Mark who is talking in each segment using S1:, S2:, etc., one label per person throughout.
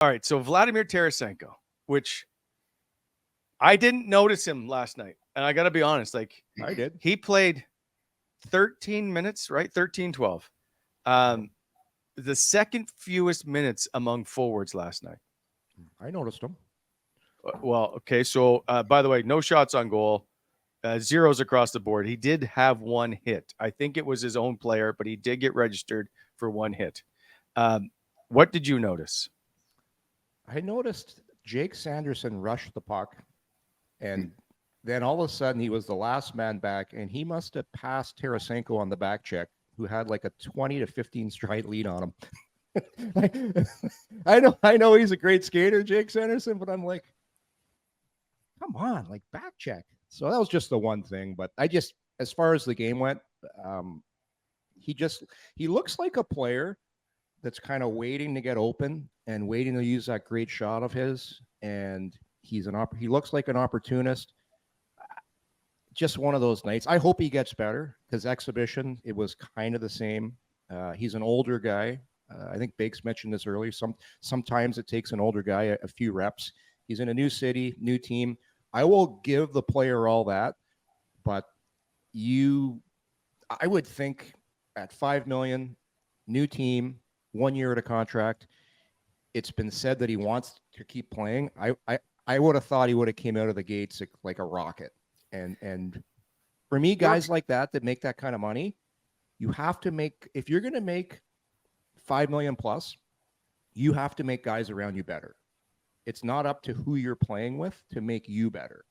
S1: All right, so Vladimir Tarasenko, which I didn't notice him last night. And I got to be honest, like
S2: I did.
S1: he played 13 minutes, right? 13, 12. The second fewest minutes among forwards last night.
S2: I noticed him.
S1: Well, okay. So, by the way, no shots on goal, zeros across the board. He did have one hit. I think it was his own player, but he did get registered for one hit. What did you notice?
S2: I noticed Jake Sanderson rushed the puck, and then all of a sudden he was the last man back, and he must have passed Tarasenko on the back check, who had like a 20 to 15 stride lead on him. I know he's a great skater, Jake Sanderson, but I'm like, come on, like back check. So that was just the one thing. But as far as the game went, he looks like a player that's kind of waiting to get open and waiting to use that great shot of his. And he looks like an opportunist. Just one of those nights. I hope he gets better because exhibition, it was kind of the same. He's an older guy. I think Bakes mentioned this earlier. Sometimes it takes an older guy a few reps. He's in a new city, new team. I will give the player all that, but I would think at $5 million, new team, 1 year at a contract. It's been said that he wants to keep playing. I would have thought he would have came out of the gates like a rocket. And for me, guys like that make that kind of money, you have to make, if you're going to make $5 million plus, you have to make guys around you better. It's not up to who you're playing with to make you better.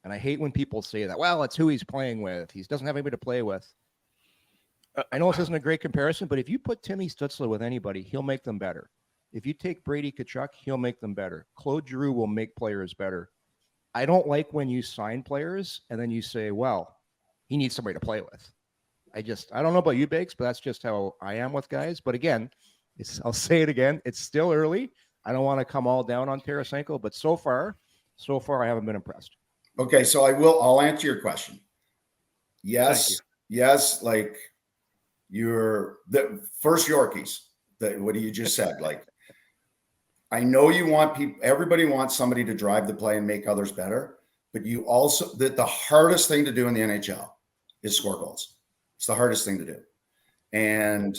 S2: And I hate when people say that, well, it's who he's playing with. He doesn't have anybody to play with. I know this isn't a great comparison, but if you put Timmy Stützle with anybody, he'll make them better. If you take Brady Tkachuk, he'll make them better. Claude Giroux will make players better. I don't like when you sign players and then you say, well, he needs somebody to play with. I don't know about you, Bakes, but that's just how I am with guys. But again, I'll say it again. It's still early. I don't want to come all down on Tarasenko, but so far, I haven't been impressed.
S3: Okay, so I'll answer your question. Yes, like you're the first Yorkies. What you just said, like I know you want people. Everybody wants somebody to drive the play and make others better, but you also the hardest thing to do in the NHL is score goals. It's the hardest thing to do, and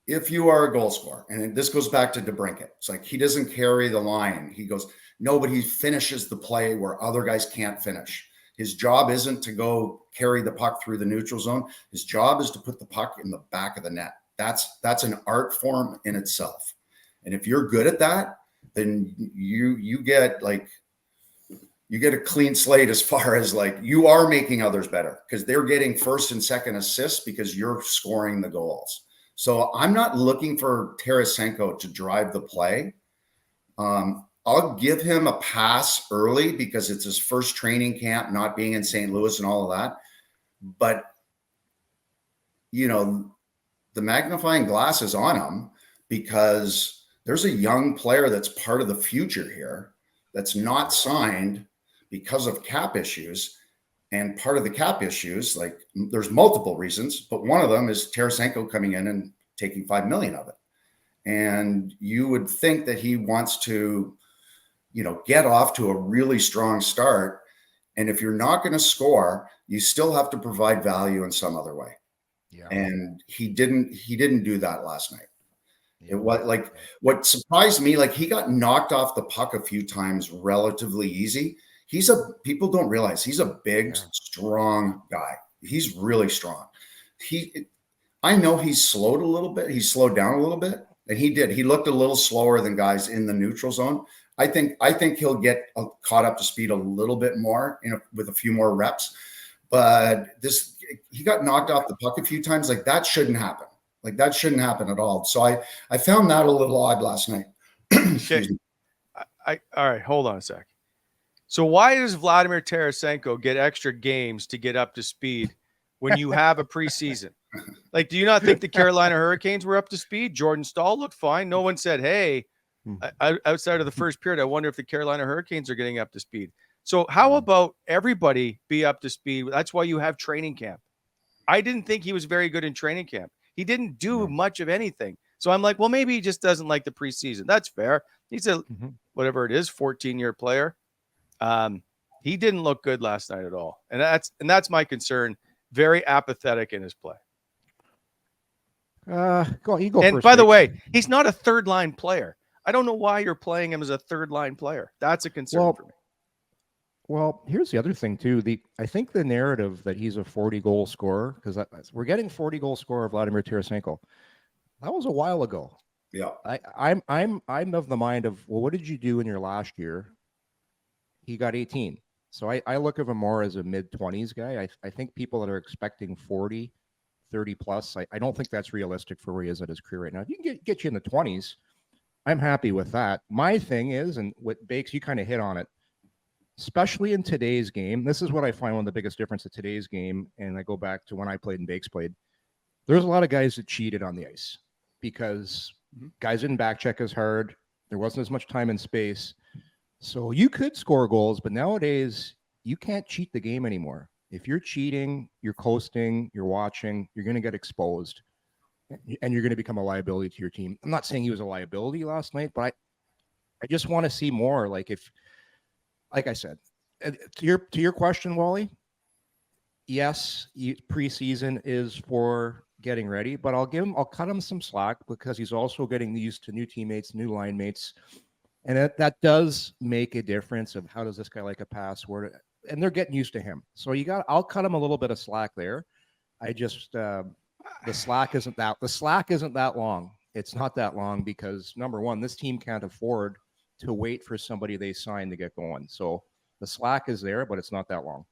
S3: if you are a goal scorer, and this goes back to DeBrincat, it's like he doesn't carry the line. He goes, no, but he finishes the play where other guys can't finish. His job isn't to go carry the puck through the neutral zone. His job is to put the puck in the back of the net. That's an art form in itself. And if you're good at that, then you get a clean slate as far as like you are making others better because they're getting first and second assists because you're scoring the goals. So I'm not looking for Tarasenko to drive the play. I'll give him a pass early because it's his first training camp, not being in St. Louis and all of that. But, the magnifying glass is on him because there's a young player that's part of the future here that's not signed because of cap issues. And part of the cap issues, like there's multiple reasons, but one of them is Tarasenko coming in and taking $5 million of it. And you would think that he wants to, get off to a really strong start. And if you're not going to score, you still have to provide value in some other way. Yeah. And he didn't do that last night. Yeah. It was like what surprised me, like he got knocked off the puck a few times relatively easy. People don't realize he's a big, strong guy. He's really strong. I know he's slowed a little bit. He slowed down a little bit, and he did. He looked a little slower than guys in the neutral zone. I think he'll get caught up to speed a little bit more, with a few more reps. But he got knocked off the puck a few times. Like that shouldn't happen. Like that shouldn't happen at all. So I found that a little odd last night.
S1: Okay. All right. Hold on a sec. So why does Vladimir Tarasenko get extra games to get up to speed when you have a preseason? Like, do you not think the Carolina Hurricanes were up to speed? Jordan Staal looked fine. No one said, hey, outside of the first period, I wonder if the Carolina Hurricanes are getting up to speed. So how about everybody be up to speed? That's why you have training camp. I didn't think he was very good in training camp. He didn't do much of anything. So I'm like, well, maybe he just doesn't like the preseason. That's fair. He's a
S2: Mhm.
S1: whatever it is, 14-year player. He didn't look good last night at all, and that's my concern. Very apathetic in his play.
S2: You go
S1: And
S2: first.
S1: by the
S2: Bakes.
S1: way, he's not a third line player. I don't know why you're playing him as a third line player. That's a concern for me.
S2: Well, here's the other thing too. I think the narrative that he's a 40-goal scorer, because we're getting 40-goal scorer Vladimir Tarasenko. That was a while ago.
S3: Yeah.
S2: I'm of the mind of, well, what did you do in your last year? He got 18. So I look at him more as a mid-20s guy. I think people that are expecting 40, 30 plus, I don't think that's realistic for where he is at his career right now. If you can get you in the 20s, I'm happy with that. My thing is, and what Bakes, you kind of hit on it, especially in today's game. This is what I find one of the biggest difference in today's game. And I go back to when I played and Bakes played. There's a lot of guys that cheated on the ice because guys didn't back check as hard. There wasn't as much time and space. So you could score goals, but nowadays you can't cheat the game anymore. If you're cheating, you're coasting, you're watching, you're going to get exposed and you're going to become a liability to your team. I'm not saying he was a liability last night, but I just want to see more. Like I said, to your question, Wally, yes, preseason is for getting ready, but I'll cut him some slack because he's also getting used to new teammates, new line mates. And that does make a difference of how does this guy like a pass, and they're getting used to him. So I'll cut him a little bit of slack there. I just, the slack isn't that long. It's not that long because number one, this team can't afford to wait for somebody they sign to get going. So the slack is there, but it's not that long.